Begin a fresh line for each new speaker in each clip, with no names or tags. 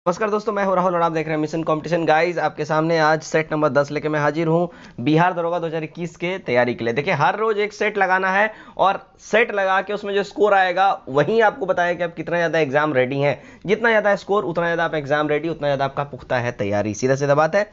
नमस्कार दोस्तों, मैं हूं राहुल और आप देख रहे हैं मिशन कंपटीशन। गाइस, आपके सामने आज सेट नंबर 10 लेके मैं हाजिर हूं बिहार दरोगा 2021 के तैयारी के लिए। देखिए, हर रोज एक सेट लगाना है और सेट लगा के उसमें जो स्कोर आएगा वही आपको बताया कि आप कितना ज्यादा एग्जाम रेडी हैं। जितना ज्यादा स्कोर उतना ज्यादा आप एग्जाम रेडी, उतना ज्यादा आपका पुख्ता है तैयारी। सीधा सीधा बात है।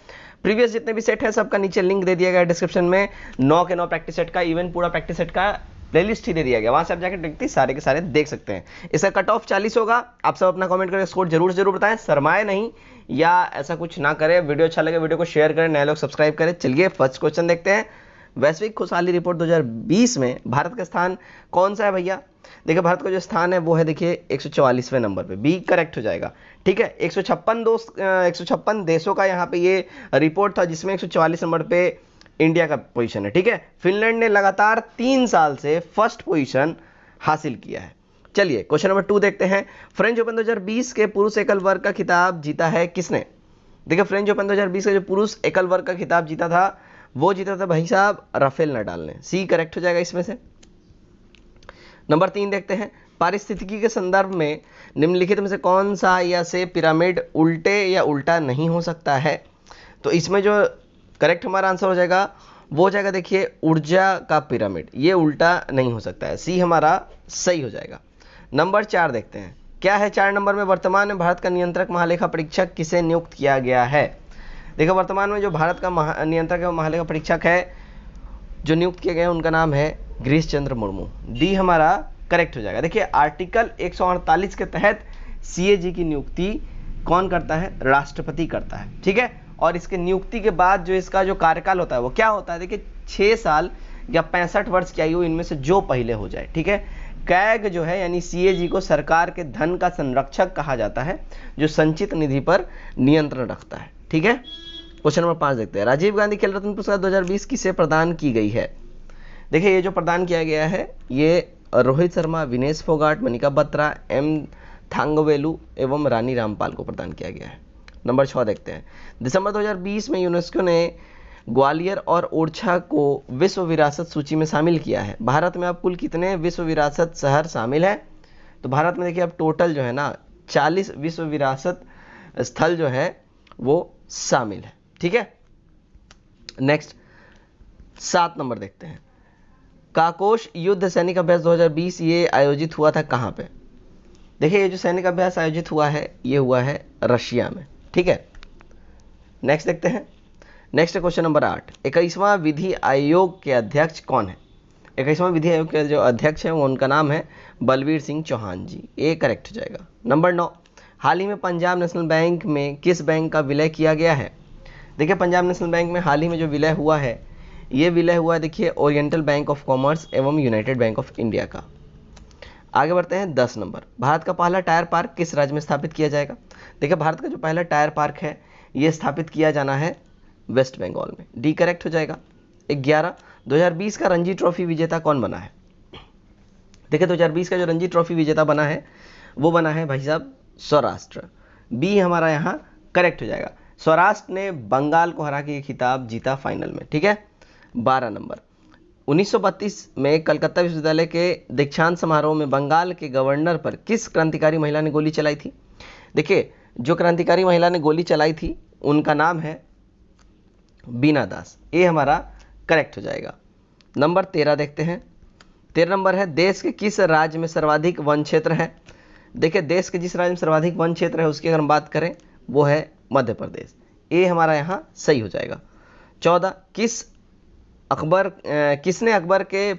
प्रीवियस जितने भी सेट है सबका नीचे लिंक दे दिया गया डिस्क्रिप्शन में। 9 के 9 प्रैक्टिस सेट का, इवन पूरा प्रैक्टिस सेट का प्लेलिस्ट ही दे दिया गया, वहां से आप जाकर देखते सारे के सारे देख सकते हैं। इसका कट ऑफ 40 होगा। आप सब अपना कमेंट करके स्कोर जरूर जरूर बताएं, शर्माए नहीं या ऐसा कुछ ना करें। वीडियो अच्छा लगे वीडियो को शेयर करें, नए लोग सब्सक्राइब करें। चलिए फर्स्ट क्वेश्चन देखते हैं। वैश्विक खुशहाली रिपोर्ट 2020 में भारत का स्थान कौन सा है भैया? देखिए, भारत का जो स्थान है वो है, देखिए 144वें नंबर पे। बी करेक्ट हो जाएगा। ठीक है, 156 देशों का यहाँ पे ये रिपोर्ट था, जिसमें 144 नंबर पे इंडिया का पोजीशन है। ठीक है, फिनलैंड ने लगातार 3 साल से फर्स्ट पोजीशन हासिल किया है। चलिए क्वेश्चन नंबर 2 देखते हैं। फ्रेंच ओपन 2020 के पुरुष एकल वर्ग का खिताब जीता है किसने? देखिए, फ्रेंच ओपन 2020 का जो पुरुष एकल वर्ग का खिताब जीता था वो जीता था भाई साहब राफेल नडाल ने। सी करेक्ट हो जाएगा इसमें से। नंबर 3 देखते हैं। पारिस्थितिकी के संदर्भ में निम्नलिखित में से कौन सा या से पिरामिड उल्टे या उल्टा नहीं हो सकता है? तो इसमें जो करेक्ट हमारा आंसर हो जाएगा वो हो जाएगा, देखिए ऊर्जा का पिरामिड। ये उल्टा नहीं हो सकता है। सी हमारा सही हो जाएगा। नंबर 4 देखते हैं। क्या है 4 नंबर में? वर्तमान में भारत का नियंत्रक महालेखा परीक्षक किसे नियुक्त किया गया है? देखो, वर्तमान में जो भारत का नियंत्रक महालेखा परीक्षक है जो नियुक्त किया गया है उनका नाम है गिरीश चंद्र मुर्मू। डी हमारा करेक्ट हो जाएगा। देखिए, आर्टिकल 148 के तहत सीएजी की नियुक्ति कौन करता है? राष्ट्रपति करता है। ठीक है, और इसके नियुक्ति के बाद जो इसका जो कार्यकाल होता है वो क्या होता है? देखिए, 6 साल या 65 वर्ष की आयु, इनमें से जो पहले हो जाए। ठीक है, कैग जो है यानी सीएजी को सरकार के धन का संरक्षक कहा जाता है, जो संचित निधि पर नियंत्रण रखता है। ठीक है, क्वेश्चन नंबर 5 देखते हैं। राजीव गांधी खेल रत्न पुरस्कार 2020 किसे प्रदान की गई है? देखिए, ये जो प्रदान किया गया है ये रोहित शर्मा, विनेश फोगाट, मनिका बत्रा, एम थांगवेलू एवं रानी रामपाल को प्रदान किया गया है। नंबर 6 देखते हैं। दिसंबर 2020 में यूनेस्को ने ग्वालियर और ओरछा को विश्व विरासत सूची में शामिल किया है। भारत में अब कुल कितने विश्व विरासत शहर शामिल है? तो भारत में देखिए अब टोटल जो है ना 40 विश्व विरासत स्थल जो है वो शामिल है। ठीक है, नेक्स्ट 7 नंबर देखते हैं। काकोश युद्ध सैनिक अभ्यास 2020 ये आयोजित हुआ था कहां पे? देखिए, ये जो सैनिक अभ्यास आयोजित हुआ है ये हुआ है रशिया में। ठीक है, नेक्स्ट देखते हैं। Next question number 8। 21वां विधि आयोग के अध्यक्ष कौन है? 21वां विधि आयोग के जो अध्यक्ष है वो उनका नाम है बलबीर सिंह चौहान जी। ए करेक्ट हो जाएगा। नंबर 9। हाल ही में पंजाब नेशनल बैंक में किस बैंक का विलय किया गया है? देखिए, पंजाब नेशनल बैंक में हाल ही में जो विलय हुआ है ये विलय हुआ है, देखिए ओरिएंटल बैंक ऑफ कॉमर्स एवं यूनाइटेड बैंक ऑफ इंडिया का। आगे बढ़ते हैं 10 नंबर। भारत का पहला टायर पार्क किस राज्य में स्थापित किया जाएगा? देखिए, भारत का जो पहला टायर पार्क है ये स्थापित किया जाना है वेस्ट बंगाल में। डी करेक्ट हो जाएगा। 11। 2020 का रणजी ट्रॉफी विजेता कौन बना है? देखिए, 2020 का जो रणजी ट्रॉफी विजेता बना है वो बना है भाई साहब सौराष्ट्र। बी हमारा यहाँ करेक्ट हो जाएगा। सौराष्ट्र ने बंगाल को हरा के खिताब जीता फाइनल में। ठीक है, 12 नंबर। 1932 में कलकत्ता विश्वविद्यालय के दीक्षांत समारोह में बंगाल के गवर्नर पर किस क्रांतिकारी महिला ने गोली चलाई थी? देखिए, जो क्रांतिकारी महिला ने गोली चलाई थी उनका नाम है बीना दास। ए हमारा करेक्ट हो जाएगा। नंबर 13 देखते हैं। 13 नंबर है। देश के किस राज्य में सर्वाधिक वन क्षेत्र है? देखिए, देश के जिस राज्य में सर्वाधिक वन क्षेत्र है उसकी अगर हम बात करें वो है मध्य प्रदेश। ए हमारा यहाँ सही हो जाएगा। 14। किसने अकबर के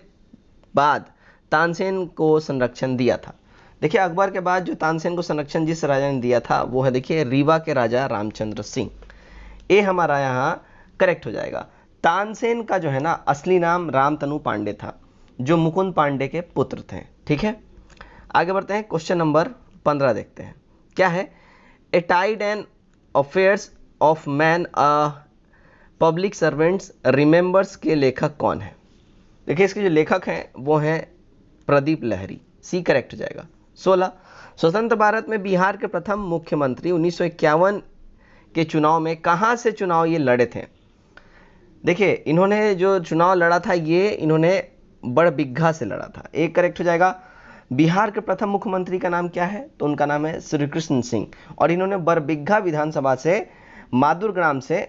बाद तानसेन को संरक्षण दिया था? देखिए, अकबर के बाद जो तानसेन को संरक्षण जिस राजा ने दिया था वो है, देखिए रीवा के राजा रामचंद्र सिंह। ए हमारा यहाँ करेक्ट हो जाएगा। तानसेन का जो है ना असली नाम रामतनु पांडे था, जो मुकुंद पांडे के पुत्र थे। ठीक है, आगे बढ़ते हैं। क्वेश्चन नंबर 15 देखते हैं। क्या है? A tide and affairs of man public servants remembers के लेखक कौन है? देखिए, इसके जो लेखक हैं वो हैं प्रदीप लहरी। सी करेक्ट हो जाएगा। 16। स्वतंत्र भारत में बिहार के प्रथम मुख्यमंत्री 1951 के चुनाव में कहां से चुनाव ये लड़े थे? देखिए, इन्होंने जो चुनाव लड़ा था ये इन्होंने बड़बिघा से लड़ा था। एक करेक्ट हो जाएगा। बिहार के प्रथम मुख्यमंत्री का नाम क्या है? तो उनका नाम है श्री कृष्ण सिंह, और इन्होंने बरबीघा विधानसभा से मादुर ग्राम से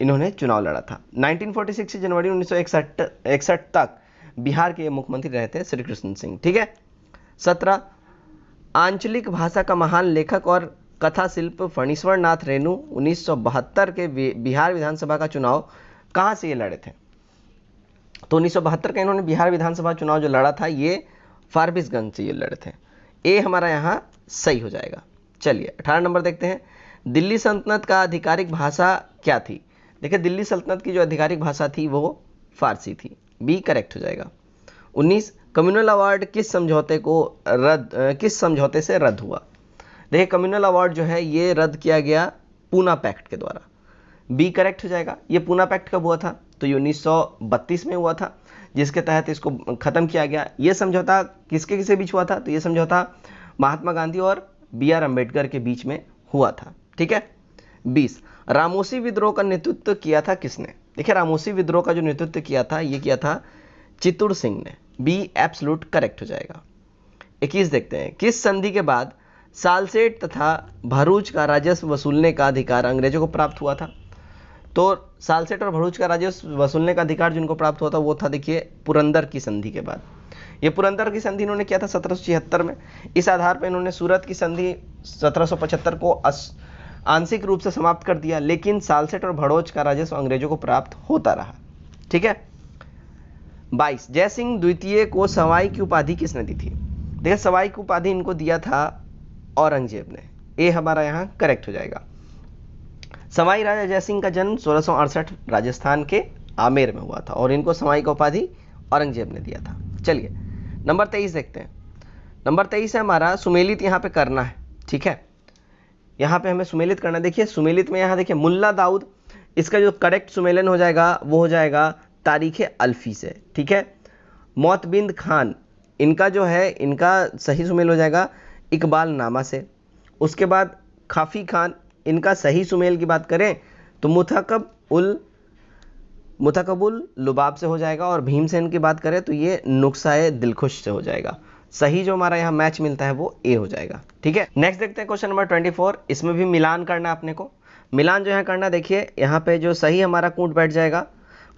इन्होंने चुनाव लड़ा था। 1946 से जनवरी 1961 तक बिहार के मुख्यमंत्री रहे थे श्री कृष्ण सिंह। ठीक है। 17 आंचलिक भाषा का महान लेखक और कथा शिल्प फणीश्वर नाथ रेणु 1972 के बिहार विधानसभा का चुनाव कहां से ये लड़े थे? तो 1972 का इन्होंने बिहार विधानसभा चुनाव जो लड़ा था ये फारबिसगंज से ये लड़े थे। ए हमारा यहां सही हो जाएगा। चलिए 18 नंबर देखते हैं। दिल्ली सल्तनत का आधिकारिक भाषा क्या थी? देखिए दिल्ली सल्तनत की जो आधिकारिक भाषा थी वो फारसी थी। बी करेक्ट हो जाएगा। 19 कम्युनल अवार्ड किस समझौते से रद्द हुआ? देखिए कम्युनल अवार्ड जो है ये रद्द किया गया पूना पैक्ट के द्वारा। बी करेक्ट हो जाएगा। ये पूना पैक्ट कब हुआ था? तो ये 1932 में हुआ था, जिसके तहत इसको खत्म किया गया। ये समझौता किसके किसके बीच हुआ था? तो ये समझौता महात्मा गांधी और B.R. अम्बेडकर के बीच में हुआ था। ठीक है। 20 रामोसी विद्रोह का नेतृत्व किया था किसने? देखिए रामोसी विद्रोह का जो नेतृत्व किया था ये किया था चित्तूर सिंह ने। बी एब्सोल्यूट करेक्ट हो जाएगा। 21 देखते हैं। किस संधि के बाद सालसेट तथा भरूच का राजस्व वसूलने का अधिकार अंग्रेजों को प्राप्त हुआ था? तो सालसेट और भरूच का राजस्व वसूलने का अधिकार जिनको प्राप्त हुआ था वो था देखिए पुरंदर की संधि के बाद। ये पुरंदर की संधि इन्होंने किया था 1776 में। इस आधार पर इन्होंने सूरत की संधि 1775 को आंशिक रूप से समाप्त कर दिया, लेकिन सालसेट और भरूच का राजस्व अंग्रेजों को प्राप्त होता रहा। ठीक है। 22 जयसिंह द्वितीय को सवाई की उपाधि किसने दी थी? देखिए सवाई की उपाधि इनको दिया था औरंगजेब ने। ए हमारा यहाँ करेक्ट हो जाएगा। सवाई राजा जयसिंह का जन्म 1668 राजस्थान के आमेर में हुआ था और इनको सवाई का उपाधि औरंगजेब ने दिया था। चलिए नंबर 23 देखते हैं। नंबर 23 है हमारा सुमेलित यहाँ पे करना है। ठीक है। यहाँ पे हमें सुमेलित करना। देखिए सुमेलित में यहाँ देखिए मुल्ला दाऊद, इसका जो करेक्ट सुमेलन हो जाएगा वो हो जाएगा तारीख अल्फी से। ठीक है। मौतबिंद खान, इनका जो है इनका सही सुमेल हो जाएगा इकबाल नामा से। उसके बाद खाफी खान, इनका सही सुमेल की बात करें तो मुतकबुल लुबाब से हो जाएगा। और भीमसेन की बात करें तो ये नुक्साए दिलखुश से हो जाएगा। सही जो हमारा यहाँ मैच मिलता है वो ए हो जाएगा। ठीक है। नेक्स्ट देखते हैं क्वेश्चन नंबर 24। इसमें भी मिलान करना अपने को। मिलान जो है करना, देखिए यहाँ पे जो सही हमारा कूट बैठ जाएगा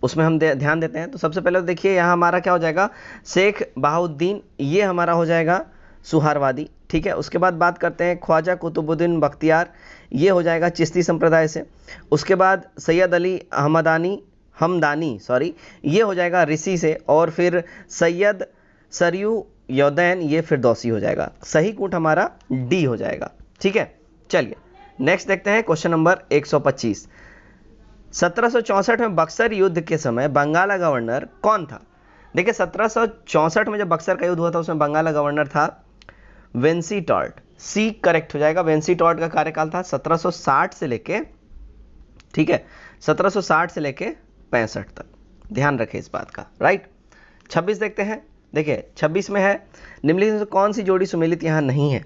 उसमें हम ध्यान देते हैं। तो सबसे पहले देखिए यहाँ हमारा क्या हो जाएगा, शेख बहाउद्दीन, ये हमारा हो जाएगा सुहारवादी। ठीक है। उसके बाद बात करते हैं ख्वाजा कुतुबुद्दीन बख्तियार, ये हो जाएगा चिश्ती संप्रदाय से। उसके बाद सैयद अली हमदानी ये हो जाएगा ऋषि से। और फिर सैयद सरयू यौदैन, ये फिरदौसी हो जाएगा। सही कूट हमारा डी हो जाएगा। ठीक है। चलिए नेक्स्ट देखते हैं क्वेश्चन नंबर 125। 1764 में बक्सर युद्ध के समय बंगाल का गवर्नर कौन था? देखिए 1764 में जब बक्सर का युद्ध हुआ था उसमें बंगाल का गवर्नर था वेंसीटॉर्ट। सी करेक्ट हो जाएगा। वेंसीटॉर्ट का कार्यकाल था 1760 से लेके, ठीक है, 1760 से लेके 65 तक। ध्यान रखें इस बात का। राइट। 26 देखते हैं। देखिए 26 में है निम्नलिखित में कौन सी जोड़ी सुमेलित यहाँ नहीं है?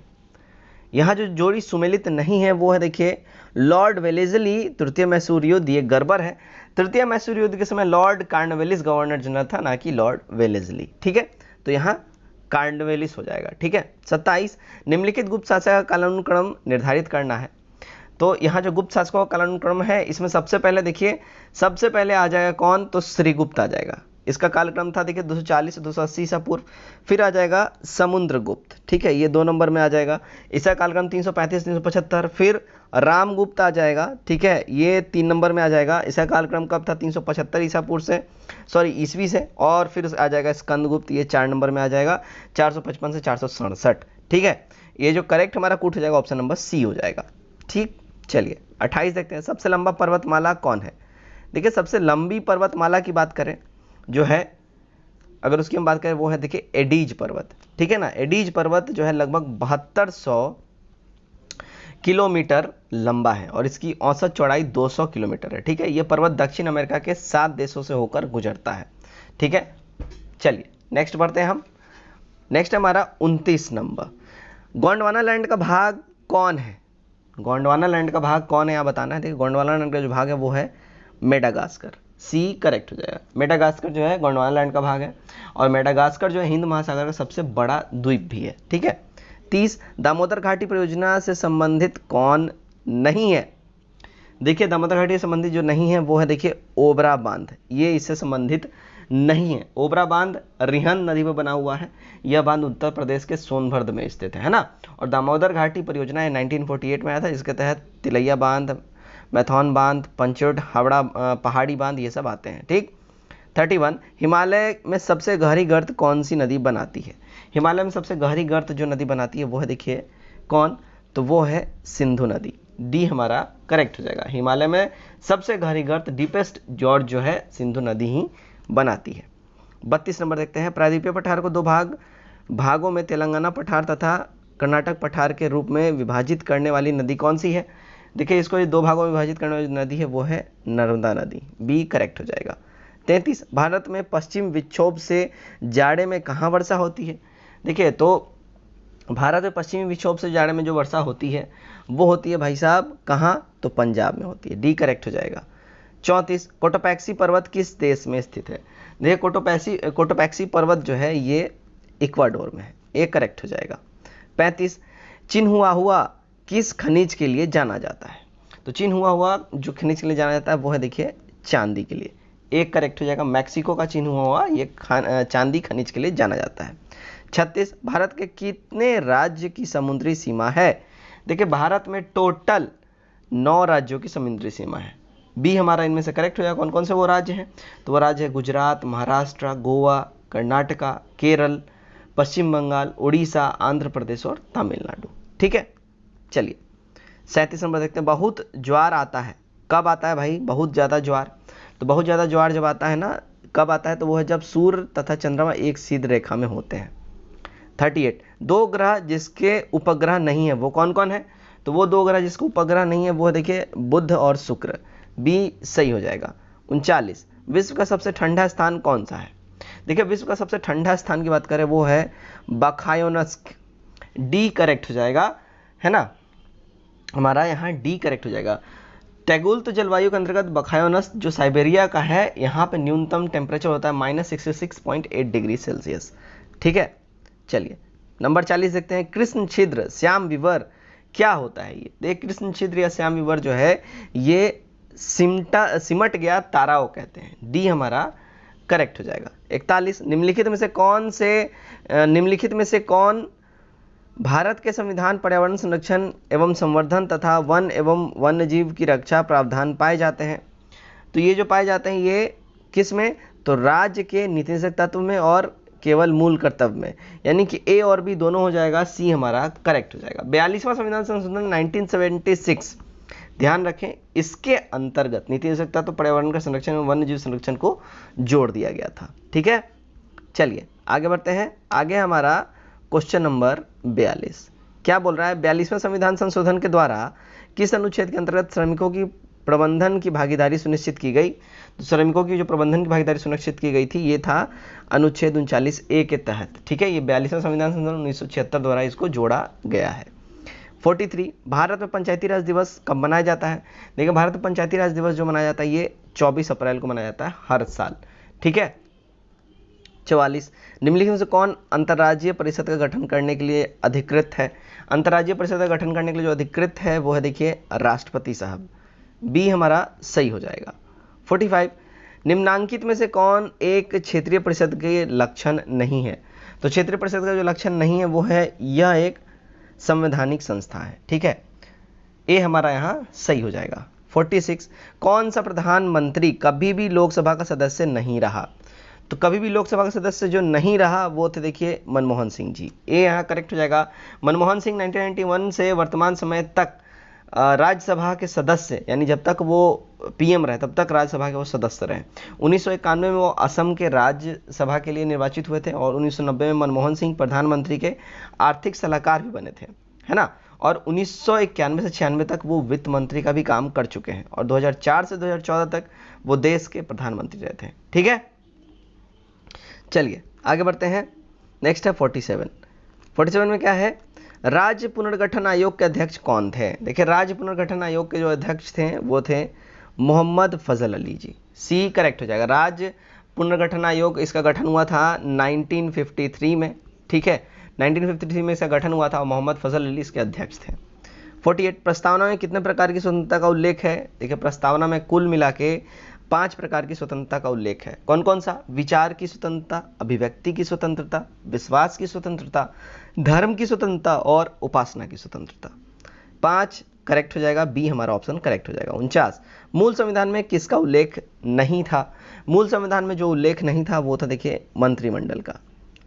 यहाँ जो जोड़ी सुमेलित नहीं है वो है देखिए लॉर्ड वेलेस्ली तृतीय मैसूर युद्ध, ये गड़बड़ है। तृतीय मैसूर युद्ध के समय लॉर्ड कार्नवेलिस गवर्नर जनरल था, ना कि लॉर्ड वेलेस्ली। ठीक है। तो यहाँ कार्नवेलिस हो जाएगा। ठीक है। 27 निम्नलिखित गुप्त शासक का कालानुक्रम निर्धारित करना है। तो यहाँ जो गुप्त शासकों का कालानुक्रम है इसमें सबसे पहले देखिए, सबसे पहले आ जाएगा कौन? तो श्रीगुप्त आ जाएगा। इसका कालक्रम था देखिए 240 से 280 ईसा पूर्व। फिर आ जाएगा समुद्रगुप्त। ठीक है, ये 2 नंबर में आ जाएगा। इसका कालक्रम 335 375। फिर रामगुप्त आ जाएगा। ठीक है, ये 3 नंबर में आ जाएगा। इसका कालक्रम कब था? 375 ईसा पूर्व से, ईस्वी से। और फिर आ जाएगा स्कंदगुप्त, ये 4 नंबर में आ जाएगा 455 से 467। ठीक है, ये जो करेक्ट हमारा कूट हो जाएगा ऑप्शन नंबर सी हो जाएगा। ठीक। चलिए 28 देखते हैं। सबसे लंबा पर्वतमाला कौन है? देखिए सबसे लंबी पर्वतमाला की बात करें जो है, अगर उसकी हम बात करें वो है देखिए एडीज पर्वत। ठीक है ना। एडीज पर्वत जो है लगभग 7200 किलोमीटर लंबा है और इसकी औसत चौड़ाई 200 किलोमीटर है। ठीक है। ये पर्वत दक्षिण अमेरिका के 7 देशों से होकर गुजरता है। ठीक है। चलिए नेक्स्ट बढ़ते हैं हम। नेक्स्ट है हमारा 29 नंबर। गोंडवाना लैंड का भाग कौन है? गोंडवाना लैंड का भाग कौन है यहाँ बताना है। देखिए गोंडवाना लैंड का जो भाग है वो है मेडागास्कर। सी करेक्ट हो जाएगा। मेडागास्कर जो है गोंडवाना लैंड का भाग है, और मेडागास्कर जो है हिंद महासागर का सबसे बड़ा द्वीप भी है। ठीक है। 30 दामोदर घाटी परियोजना से संबंधित कौन नहीं है? देखिए दामोदर घाटी से संबंधित जो नहीं है वो है देखिए ओबरा बांध, ये इससे संबंधित नहीं है। ओबरा बांध रिहंद नदी पर बना हुआ है। यह बांध उत्तर प्रदेश के सोनभद्र में स्थित है ना। और दामोदर घाटी परियोजना 1948 में आया था, जिसके तहत तिलैया बांध, मैथौन बांध, पंचोट हावड़ा पहाड़ी बांध ये सब आते हैं। ठीक। 31 हिमालय में सबसे गहरी गर्त कौन सी नदी बनाती है? हिमालय में सबसे गहरी गर्त जो नदी बनाती है वो है देखिए कौन, तो वो है सिंधु नदी। डी हमारा करेक्ट हो जाएगा। हिमालय में सबसे गहरी गर्त डीपेस्ट जॉर्ज जो है सिंधु नदी ही बनाती है। 32 नंबर देखते हैं। प्रायद्वीपीय पठार को दो भागों में तेलंगाना पठार तथा कर्नाटक पठार के रूप में विभाजित करने वाली नदी कौन सी है? देखिए इसको ये दो भागों में विभाजित करने वाली नदी है वो है नर्मदा नदी। बी करेक्ट हो जाएगा। 33 भारत में पश्चिम विक्षोभ से जाड़े में कहाँ वर्षा होती है? देखिए तो भारत में पश्चिमी विक्षोभ से जाड़े में जो वर्षा होती है वो होती है भाई साहब कहाँ, तो पंजाब में होती है। डी करेक्ट हो जाएगा। 34 कोटोपैक्सी पर्वत किस देश में स्थित है? देखिए कोटोपैक्सी पर्वत जो है ये इक्वाडोर में है। ए करेक्ट हो जाएगा। 35 चिन्हुआहुआ किस खनिज के लिए जाना जाता है? तो चिन्हुआहुआ जो खनिज के लिए जाना जाता है वो है देखिए चांदी के लिए। एक करेक्ट हो जाएगा। मैक्सिको का चिन्हुआहुआ ये चांदी खनिज के लिए जाना जाता है। 36 भारत के कितने राज्य की समुद्री सीमा है? देखिए भारत में टोटल 9 राज्यों की समुद्री सीमा है। बी हमारा इनमें से करेक्ट हो जाएगा। कौन कौन से वो राज्य हैं? तो वो राज्य है गुजरात, महाराष्ट्र, गोवा, कर्नाटका, केरल, पश्चिम बंगाल, उड़ीसा, आंध्र प्रदेश और तमिलनाडु। ठीक है। चलिए 37 नंबर देखते हैं। बहुत ज्वार आता है, कब आता है भाई बहुत ज़्यादा ज्वार? तो बहुत ज़्यादा ज्वार जब आता है ना, कब आता है? तो वो है जब सूर्य तथा चंद्रमा एक सीधी रेखा में होते हैं। 38 दो ग्रह जिसके उपग्रह नहीं है वो कौन कौन है? तो वो दो ग्रह जिसके उपग्रह नहीं है वो है देखिए बुध और शुक्र। बी सही हो जाएगा। 39 विश्व का सबसे ठंडा स्थान कौन सा है? देखिए विश्व का सबसे ठंडा स्थान की बात करें वो है बखायोनस्क। डी करेक्ट हो जाएगा, है ना, हमारा यहाँ डी करेक्ट हो जाएगा। टैगुल्त जलवायु के अंतर्गत बखायोनस जो साइबेरिया का है, यहाँ पे न्यूनतम टेम्परेचर होता है -66.8 डिग्री सेल्सियस। ठीक है। चलिए नंबर 40 देखते हैं। कृष्ण छिद्र श्याम विवर क्या होता है? ये देख कृष्ण छिद्र या श्याम विवर जो है ये सिमट गया तारा को कहते हैं। डी हमारा करेक्ट हो जाएगा। 41 निम्नलिखित में से कौन भारत के संविधान पर्यावरण संरक्षण एवं संवर्धन तथा वन एवं वन्य जीव की रक्षा प्रावधान पाए जाते हैं? तो ये जो पाए जाते हैं ये किस में? तो राज्य के नीति निषेध तत्व में और केवल मूल कर्तव्य में, यानी कि ए और बी दोनों हो जाएगा। सी हमारा करेक्ट हो जाएगा। 42वां संविधान संशोधन 1976 ध्यान रखें इसके अंतर्गत नीति निषेध तत्व पर्यावरण का संरक्षण एवं वन्य जीव संरक्षण को जोड़ दिया गया था। ठीक है। चलिए आगे बढ़ते हैं। आगे हमारा क्वेश्चन नंबर 42 क्या बोल रहा है? 42वें संविधान संशोधन के द्वारा किस अनुच्छेद के अंतर्गत श्रमिकों की प्रबंधन की भागीदारी सुनिश्चित की गई? तो श्रमिकों की जो प्रबंधन की भागीदारी सुनिश्चित की गई थी ये था अनुच्छेद 39A के तहत। ठीक है। ये 42वां संविधान संशोधन 1976 द्वारा इसको जोड़ा गया है। 43 भारत में पंचायती राज दिवस कब मनाया जाता है? देखिए भारत में पंचायती राज दिवस जो मनाया जाता है ये 24 अप्रैल को मनाया जाता है हर साल। ठीक है। 44 निम्नलिखित में से कौन अंतर्राज्यीय परिषद का गठन करने के लिए अधिकृत है? अंतर्राज्यीय परिषद का गठन करने के लिए जो अधिकृत है वो है देखिए राष्ट्रपति साहब। बी हमारा सही हो जाएगा। 45 निम्नांकित में से कौन एक क्षेत्रीय परिषद के लक्षण नहीं है? तो क्षेत्रीय परिषद का जो लक्षण नहीं है वो है यह एक संवैधानिक संस्था है। ठीक है। ए हमारा यहाँ सही हो जाएगा। 46 कौन सा प्रधानमंत्री कभी भी लोकसभा का सदस्य नहीं रहा? तो कभी भी लोकसभा का सदस्य जो नहीं रहा वो थे देखिए मनमोहन सिंह जी। ए यहाँ करेक्ट हो जाएगा। मनमोहन सिंह 1991 से वर्तमान समय तक राज्यसभा के सदस्य, यानी जब तक वो पीएम रहे तब तक राज्यसभा के वो सदस्य रहे। 1991 में वो असम के राज्यसभा के लिए निर्वाचित हुए थे और 1990 में मनमोहन सिंह प्रधानमंत्री के आर्थिक सलाहकार भी बने थे, है ना। और 1991 से 96 तक वो वित्त मंत्री का भी काम कर चुके हैं और 2004 से 2014 तक वो देश के प्रधानमंत्री रहे थे। ठीक है। चलिए आगे बढ़ते हैं। नेक्स्ट है 47 में क्या है? राज्य पुनर्गठन आयोग के अध्यक्ष कौन थे? देखिए राज्य पुनर्गठन आयोग के जो अध्यक्ष थे वो थे मोहम्मद फजल अली जी, सी करेक्ट हो जाएगा। राज्य पुनर्गठन आयोग इसका गठन हुआ था 1953 में, ठीक है, 1953 में इसका गठन हुआ था और मोहम्मद फजल अली इसके अध्यक्ष थे। 48 प्रस्तावना में कितने प्रकार की स्वतंत्रता का उल्लेख है? देखिए प्रस्तावना में कुल मिला के 5 प्रकार की स्वतंत्रता का उल्लेख है। कौन कौन सा? विचार की स्वतंत्रता, अभिव्यक्ति की स्वतंत्रता, विश्वास की स्वतंत्रता, धर्म की स्वतंत्रता और उपासना की स्वतंत्रता। 5 करेक्ट हो जाएगा, बी हमारा ऑप्शन करेक्ट हो जाएगा। 49 मूल संविधान में किसका उल्लेख नहीं था? मूल संविधान में जो उल्लेख नहीं था वो था देखिए मंत्रिमंडल का,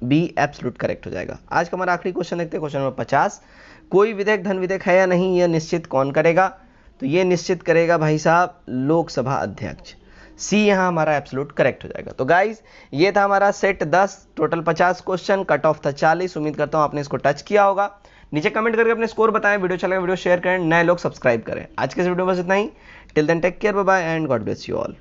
बी एब्सोल्यूट करेक्ट हो जाएगा। आज का हमारा आखिरी क्वेश्चन देखते हैं, क्वेश्चन नंबर 50। कोई विधेयक धन विधेयक है या नहीं, यह निश्चित कौन करेगा? तो ये निश्चित करेगा भाई साहब लोकसभा अध्यक्ष, सी यहाँ हमारा एब्सोल्यूट करेक्ट हो जाएगा। तो गाइज ये था हमारा set 10, total 50 question, cut off था 40। उम्मीद करता हूँ आपने इसको टच किया होगा। नीचे कमेंट करके अपने स्कोर बताएं, वीडियो अच्छा लगे वीडियो शेयर करें, नए लोग सब्सक्राइब करें। आज के इस वीडियो में बस इतना ही। Till then take care, bye bye and God bless you all.